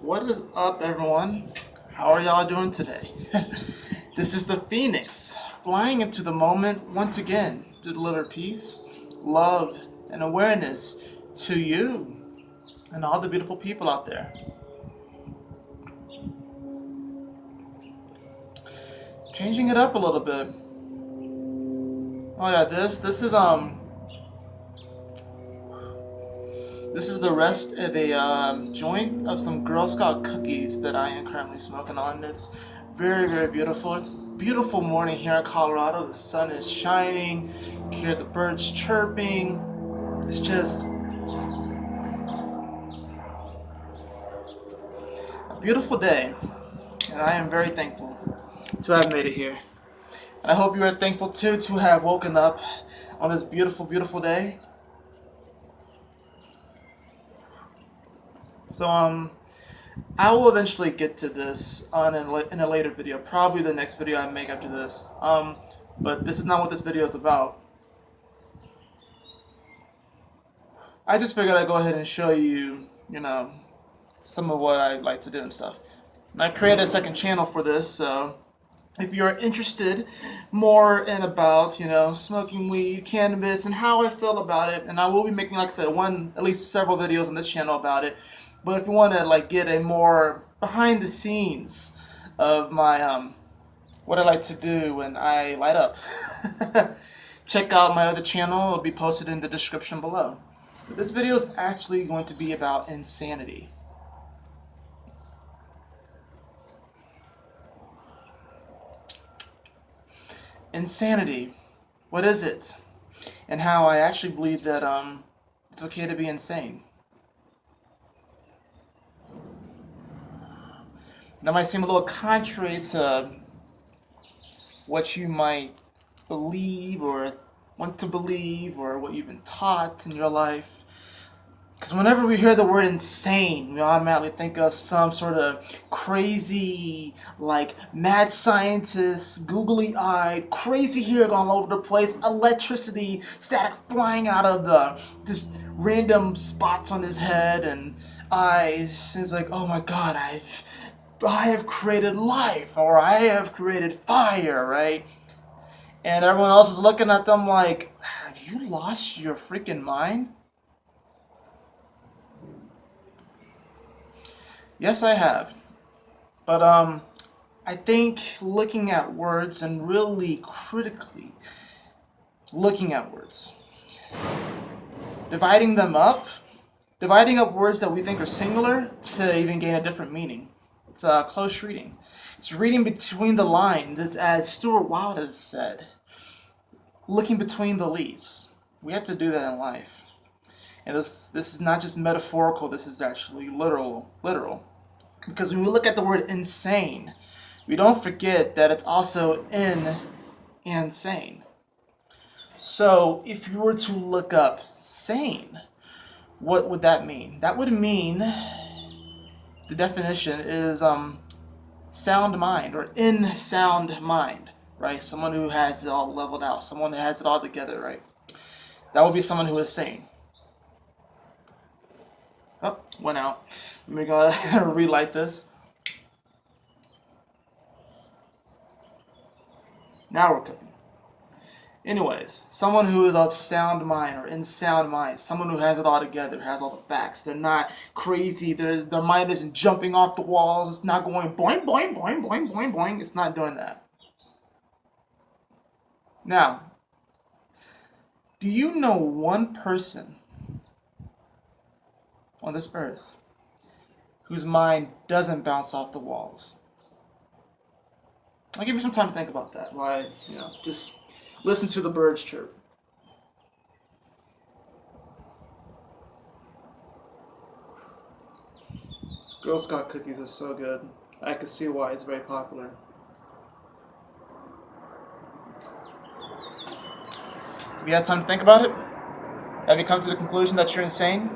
What is up, everyone? How are y'all doing today? This is the Phoenix, flying into the moment once again to deliver peace, love, and awareness to you and all the beautiful people out there. Changing it up a little bit. Oh yeah, this is the rest of a joint of some Girl Scout cookies that I am currently smoking on. It's very, very beautiful. It's a beautiful morning here in Colorado. The sun is shining. You can hear the birds chirping. It's just a beautiful day, and I am very thankful to have made it here. And I hope you are thankful too to have woken up on this beautiful, beautiful day. So I will eventually get to this in a later video, probably the next video I make after this. But this is not what this video is about. I just figured I'd go ahead and show you, some of what I like to do and stuff. And I created a second channel for this, so if you're interested more in about, smoking weed, cannabis, and how I feel about it, and I will be making, like I said, at least several videos on this channel about it. But if you want to get a more behind the scenes of my what I like to do when I light up, check out my other channel. It'll be posted in the description below. But this video is actually going to be about insanity. Insanity. What is it? And how I actually believe that it's okay to be insane. That might seem a little contrary to what you might believe or want to believe or what you've been taught in your life. Because whenever we hear the word insane, we automatically think of some sort of crazy, mad scientist, googly-eyed, crazy hair all over the place, electricity, static flying out of the just random spots on his head and eyes. And it's like, oh my God, I have created life, or I have created fire, right? And everyone else is looking at them like, have you lost your freaking mind? Yes, I have. But I think looking at words and really critically looking at words, dividing up words that we think are singular to even gain a different meaning. It's close reading. It's reading between the lines. It's, as Stuart Wilde has said, looking between the leaves. We have to do that in life. And this is not just metaphorical, this is actually literal. Because when we look at the word insane, we don't forget that it's also in and sane. So if you were to look up sane, what would that mean? That would mean, the definition is sound mind, or in sound mind, right? Someone who has it all leveled out, someone that has it all together, right? That would be someone who is sane. Oh, went out. We're gonna relight this. Now we're cooking. Anyways, someone who is of sound mind or in sound mind, someone who has it all together, has all the facts. They're not crazy. Their mind isn't jumping off the walls. It's not going boing, boing, boing, boing, boing, boing. It's not doing that. Now, do you know one person on this earth whose mind doesn't bounce off the walls? I'll give you some time to think about that while just listen to the birds chirp. Girl Scout cookies are so good. I can see why it's very popular. Have you had time to think about it? Have you come to the conclusion that you're insane?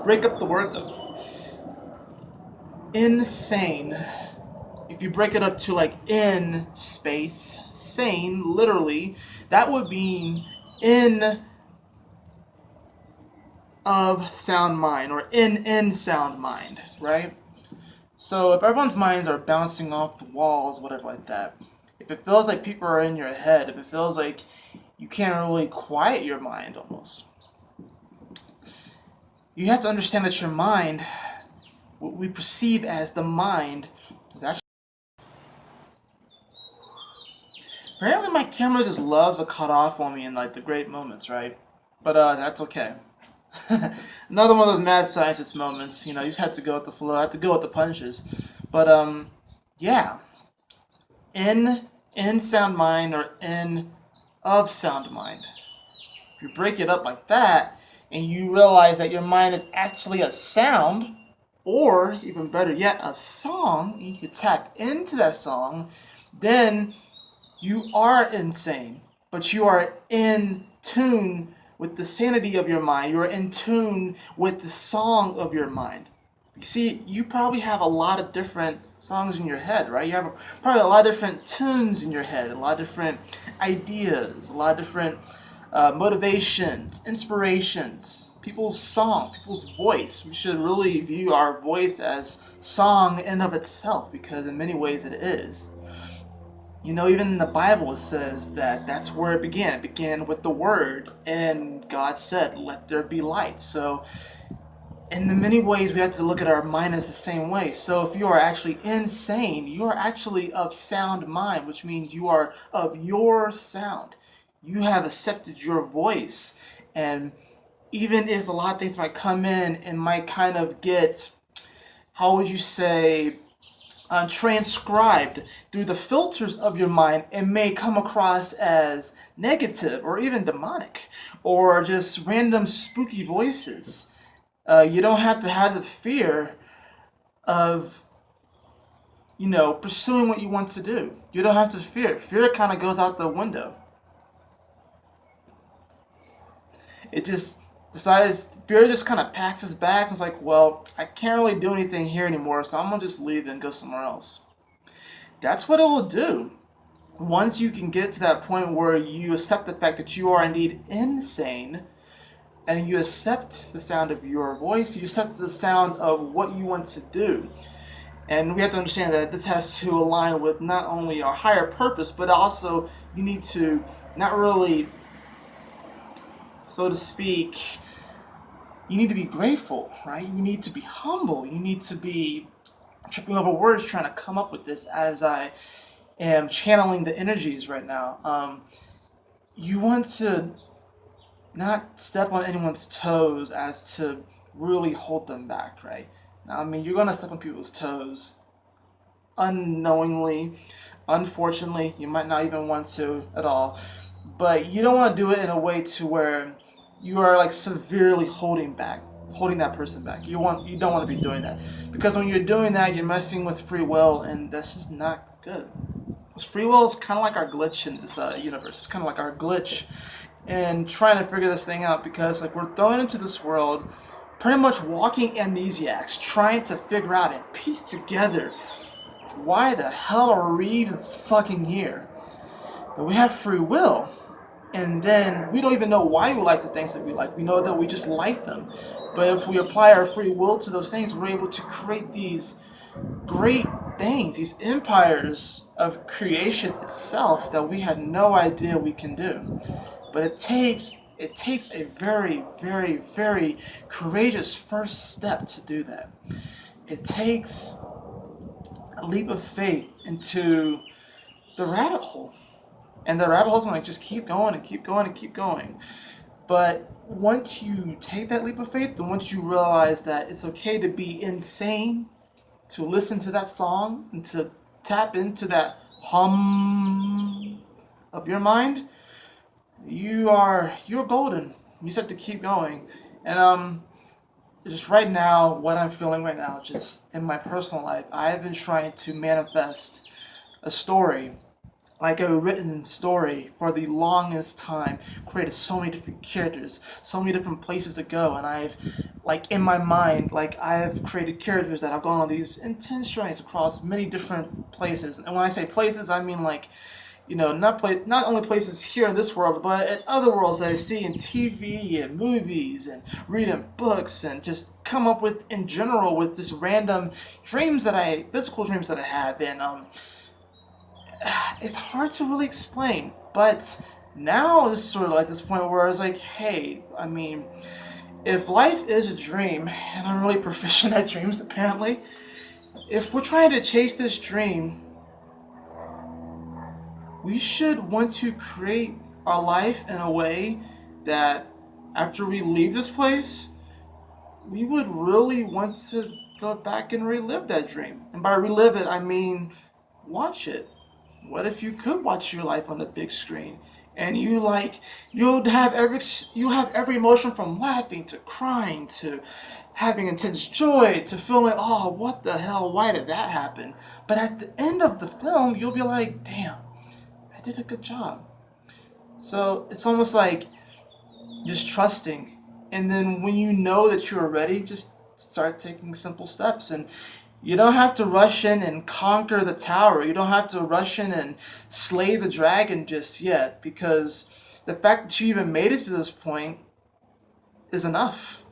Break up the word though. Insane. If you break it up to in space, sane, literally, that would mean in of sound mind, or in sound mind, right? So if everyone's minds are bouncing off the walls, whatever like that, if it feels like people are in your head, if it feels like you can't really quiet your mind almost, you have to understand that your mind, what we perceive as the mind, is actually... Apparently my camera just loves to cut off on me in like the great moments, right? But that's okay. Another one of those mad scientist moments, you just had to go with the flow, had to go with the punches. But yeah, in sound mind, or in of sound mind. If you break it up like that, and you realize that your mind is actually a sound, or even better yet, a song, and you can tap into that song, then you are insane, but you are in tune with the sanity of your mind. You are in tune with the song of your mind. You see, you probably have a lot of different songs in your head, right? You have probably a lot of different tunes in your head, a lot of different ideas, a lot of different motivations, inspirations, people's songs, people's voice. We should really view our voice as song in of itself, because in many ways it is. Even in the Bible it says that that's where it began. It began with the Word, and God said, "Let there be light." So in the many ways we have to look at our mind as the same way. So if you are actually insane, you are actually of sound mind, which means you are of your sound. You have accepted your voice. And even if a lot of things might come in and might kind of get, how would you say, transcribed through the filters of your mind, it may come across as negative or even demonic or just random spooky voices. You don't have to have the fear of, pursuing what you want to do. You don't have to fear. Fear kind of goes out the window. It just decides, fear just kind of packs its bags and it's like, well, I can't really do anything here anymore, so I'm going to just leave and go somewhere else. That's what it will do. Once you can get to that point where you accept the fact that you are indeed insane, and you accept the sound of your voice, you accept the sound of what you want to do. And we have to understand that this has to align with not only our higher purpose, but also you need to not really, so to speak, you need to be grateful, right? You need to be humble. You need to be tripping over words trying to come up with this as I am channeling the energies right now. You want to not step on anyone's toes as to really hold them back, right? Now, I mean, you're going to step on people's toes unknowingly. Unfortunately, you might not even want to at all. But you don't want to do it in a way to where you are like severely holding that person back. You don't want to be doing that. Because when you're doing that, you're messing with free will, and that's just not good. Because free will is kind of like our glitch in this universe. It's kind of like our glitch in trying to figure this thing out, because like we're thrown into this world pretty much walking amnesiacs, trying to figure out and piece together why the hell are we even fucking here. But we have free will, and then we don't even know why we like the things that we like. We know that we just like them. But if we apply our free will to those things, we're able to create these great things, these empires of creation itself that we had no idea we can do. But it takes a very, very, very courageous first step to do that. It takes a leap of faith into the rabbit hole. And the rabbit hole's going to just keep going and keep going and keep going. But once you take that leap of faith, and once you realize that it's okay to be insane, to listen to that song, and to tap into that hum of your mind, you're golden. You just have to keep going. And just right now, what I'm feeling right now, just in my personal life, I've been trying to manifest a story, like a written story, for the longest time. Created so many different characters, so many different places to go, and I've, like in my mind, like I've created characters that have gone on these intense journeys across many different places. And when I say places, I mean like, not only places here in this world, but at other worlds that I see in TV and movies and reading books, and just come up with in general with just random physical dreams that I have, and it's hard to really explain. But now it's sort of like this point where it's like, hey, I mean, if life is a dream, and I'm really proficient at dreams apparently, if we're trying to chase this dream, we should want to create our life in a way that after we leave this place, we would really want to go back and relive that dream. And by relive it, I mean watch it. What if you could watch your life on the big screen, and you'll have every emotion from laughing to crying to having intense joy to feeling, oh, what the hell, why did that happen? But at the end of the film, you'll be like, damn, I did a good job. So it's almost like just trusting, and then when you know that you're ready, just start taking simple steps. And you don't have to rush in and conquer the tower. You don't have to rush in and slay the dragon just yet, because the fact that you even made it to this point is enough.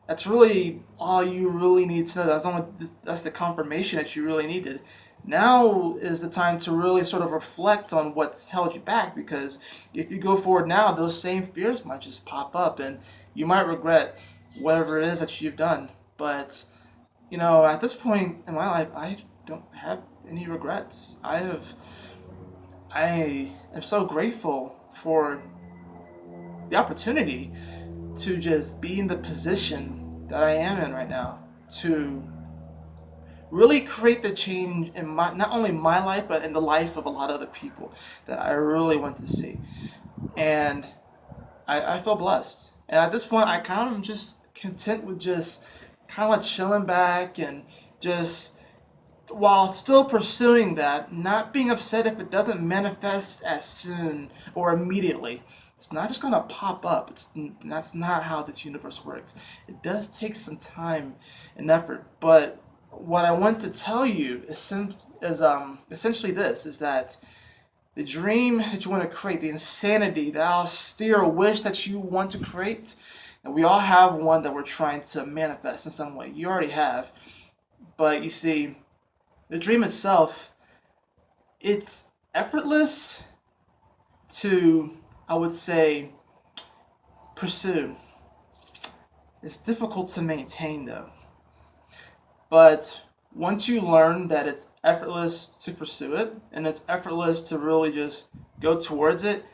That's really all you really need to know. That's the confirmation that you really needed. Now is the time to really sort of reflect on what's held you back, because if you go forward now, those same fears might just pop up, and you might regret whatever it is that you've done. But at this point in my life, I don't have any regrets. I am so grateful for the opportunity to just be in the position that I am in right now, to really create the change in not only my life, but in the life of a lot of other people that I really want to see. And I feel blessed. And at this point, I kind of am just content with just kind of like chilling back, and just while still pursuing that, not being upset if it doesn't manifest as soon or immediately. It's not just gonna pop up. That's not how this universe works. It does take some time and effort. But what I want to tell you is essentially this: is that the dream that you want to create, the insanity, the austere wish that you want to create, and we all have one that we're trying to manifest in some way. You already have. But you see, the dream itself, it's effortless to, I would say, pursue. It's difficult to maintain though. But once you learn that it's effortless to pursue it, and it's effortless to really just go towards it,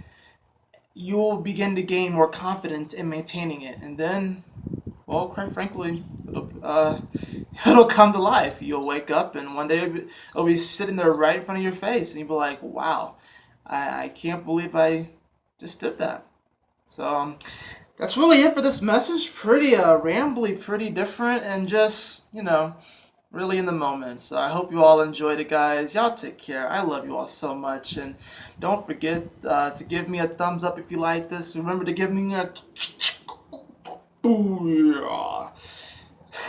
you'll begin to gain more confidence in maintaining it. And then, well, quite frankly, it'll come to life. You'll wake up, and one day it'll be sitting there right in front of your face, and you'll be like, wow, I can't believe I just did that. So that's really it for this message. Pretty rambly, pretty different, and just, really in the moment. So I hope you all enjoyed it, guys. Y'all take care. I love you all so much. And don't forget to give me a thumbs up if you like this. Remember to give me a booyah.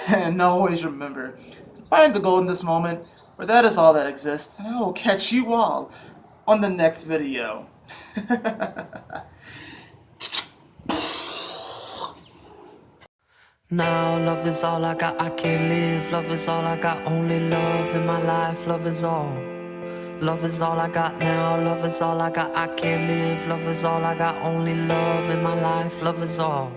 And always remember to find the gold in this moment, for that is all that exists. And I will catch you all on the next video. Now love is all I got, I can't live. Love is all I got, only love in my life. Love is all. Love is all I got now, love is all I got, I can't live. Love is all I got, only love in my life. Love is all.